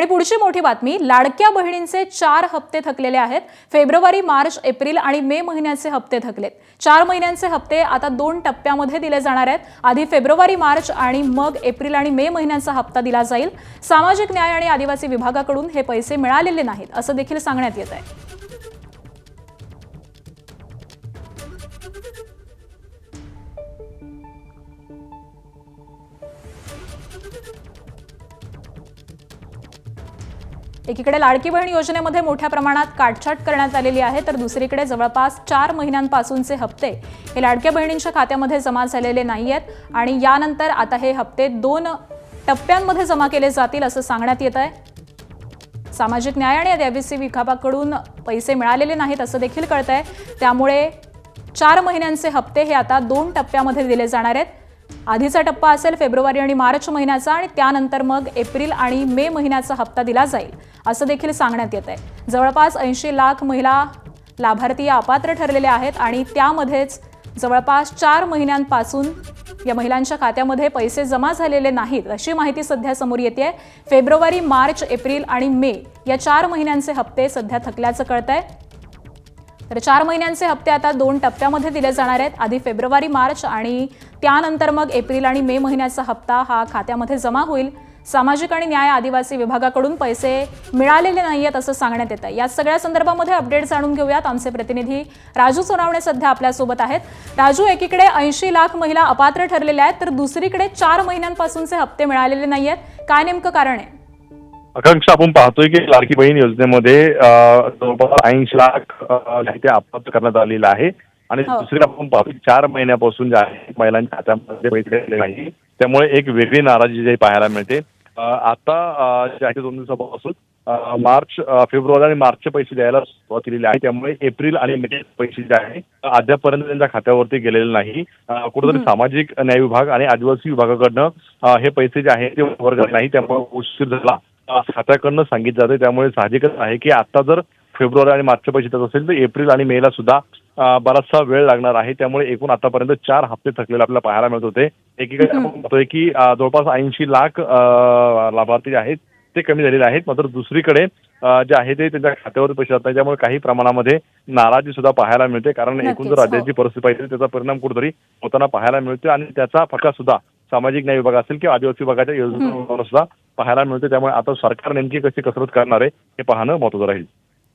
आणि पुढची मोठी बातमी, लाडक्या बहिणींचे 4 हप्ते थकलेले आहेत। फेब्रुवारी, मार्च, एप्रिल आणि मे महिन्याचे हप्ते थकलेत। 4 महिन्यांचे हप्ते आता 2 टप्प्यामध्ये दिले जाणार आहेत। आधी फेब्रुवारी, मार्च आणि मग एप्रिल आणि मे महिन्याचा हप्ता दिला जाईल। सामाजिक न्याय आणि आदिवासी विभागाकडून हे पैसे मिळालेले नाहीत असं देखील सांगण्यात येत आहे। एकीकडे लाडकी बहीण योजनेमध्ये मोठ्या प्रमाणात काटछाट करण्यात आलेली आहे, तर दुसरीकडे जवळपास 4 महिन्यांपासूनचे हप्ते हे लाडक्या बहिणींच्या खात्यामध्ये जमा झालेले नाहीयेत आणि यानंतर आता हे हप्ते 2 टप्प्यांमध्ये जमा केले जातील असं सांगण्यात येत आहे। सामाजिक न्याय आणि आदिवासी विभागाकडून पैसे मिळालेले नाहीत असं देखील कळतंय, त्यामुळे 4 महिन्यांचे हप्ते हे आता 2 टप्प्यामध्ये दिले जाणार आहेत। आधीचा टप्पा असेल फेब्रुवारी आणि मार्च महिन्याचा आणि त्यानंतर मग एप्रिल आणि मे महिन्याचा हप्ता दिला जाईल असं देखील सांगण्यात येत आहे। जवळपास 80 लाख महिला लाभार्थी अपात्र ठरलेल्या आहेत आणि त्यामध्येच जवळपास 4 महिन्यांपासून या महिलांच्या खात्यामध्ये पैसे जमा झालेले नाहीत अशी माहिती सध्या समोर येते। फेब्रुवारी, मार्च, एप्रिल आणि मे या 4 महिन्यांचे हप्ते सध्या थकल्याचं कळतंय। तर 4 महिन्यांचे हप्ते आता 2 टप्प्यामध्ये दिले जाणार आहेत। आधी फेब्रुवारी, मार्च आणि त्यानंतर मग एप्रिल आणि मे महिन्याचा हप्ता हा खात्यामध्ये जमा होईल। सामाजिक आणि न्याय आदिवासी विभागाकडून पैसे मिळालेले नाहीयेत असं सांगण्यात येत आहे। या सगळ्या संदर्भामध्ये अपडेट जाणून घेऊयात। आमचे प्रतिनिधी राजू सोनावणे सध्या आपल्या सोबत आहेत। राजू, एकीकडे 80 लाख महिला अपात्र ठरलेल्या आहेत, तर दुसरीकडे 4 महिन्यांपासूनचे हप्ते मिळालेले नाहीयेत, काय नेमकं कारण आहे? आकांक्षा, आपण पाहतोय की लाडकी बहीण योजनेमध्ये जवळपास 80 लाख अपात्र करण्यात आलेला आहे आणि दुसरीकडे आपण पाहतो 4 महिन्यापासून जे आहे महिलांच्या खात्यामध्ये पैसे आलेले नाही, त्यामुळे एक वेगळी नाराजी जी पाहायला मिळते। आता जे आहे 2 दिवसापासून मार्च, फेब्रुवारी आणि मार्चचे पैसे द्यायला सुरुवात केलेली आहे, त्यामुळे एप्रिल आणि मे पैसे जे आहे अद्यापर्यंत त्यांच्या खात्यावरती गेलेले नाही। कुठेतरी सामाजिक न्याय विभाग आणि आदिवासी विभागाकडनं हे पैसे जे आहे ते वर्ग नाही, त्यामुळे उशीर झाला खात्याकडनं सांगितलं जाते। त्यामुळे साहजिकच आहे की आता जर फेब्रुवारी आणि मार्चचे पैसे देत असेल तर एप्रिल आणि मेला सुद्धा बराचसा वेळ लागणार आहे। त्यामुळे एकूण आतापर्यंत 4 हप्ते थकलेले आपल्याला पाहायला मिळत होते। एकीकडे आपण पाहतोय की जवळपास 80 लाख लाभार्थी जे आहेत ते कमी झालेले आहेत, मात्र दुसरीकडे जे आहे ते त्यांच्या खात्यावर पैसे जात नाही, त्यामुळे काही प्रमाणामध्ये नाराजी सुद्धा पाहायला मिळते। कारण एकूण जर राज्याची परिस्थिती पाहिजे त्याचा परिणाम कुठेतरी होताना पाहायला मिळतो आणि त्याचा फटका सुद्धा सामाजिक न्याय विभाग असेल किंवा आदिवासी विभागाच्या योजनांवर सुद्धा पाहायला मिळते। त्यामुळे आता सरकार नेमकी कशी कसरत करणार आहे हे पाहणं महत्त्वाचं राहील।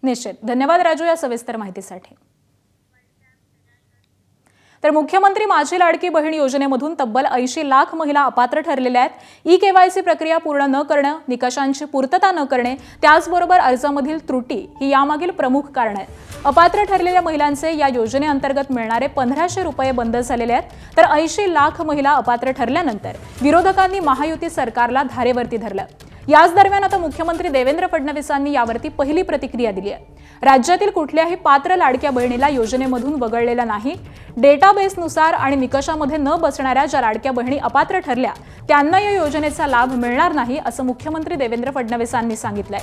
निश्चित, धन्यवाद राजू या सविस्तर माहितीसाठी। तर मुख्यमंत्री माझी लाडकी बहीण योजनेमधून तब्बल 80 लाख महिला अपात्र ठरलेल्या आहेत। ई-केवायसी प्रक्रिया पूर्ण न करणे, निकषांची पूर्तता न करणे, त्याचबरोबर अर्जामधील त्रुटी ही यामागील प्रमुख कारण आहेत। अपात्र ठरलेल्या महिलांचे या योजनेअंतर्गत मिळणारे 1500 रुपये बंद झालेले आहेत, तर 80 लाख महिला अपात्र ठरल्यानंतर विरोधकांनी महायुती सरकारला धारेवरती धरलं। याच दरम्यान आता मुख्यमंत्री देवेंद्र फडणवीसांनी यावरती पहिली प्रतिक्रिया दिली आहे। राज्यातील कुठल्याही पात्र लाडक्या बहिणीला योजनेमधून वगळलेला नाही। डेटाबेसनुसार आणि निकषामध्ये न बसणाऱ्या ज्या लाडक्या बहिणी अपात्र ठरल्या त्यांना या योजनेचा लाभ मिळणार नाही असं मुख्यमंत्री देवेंद्र फडणवीसांनी सांगितलंय।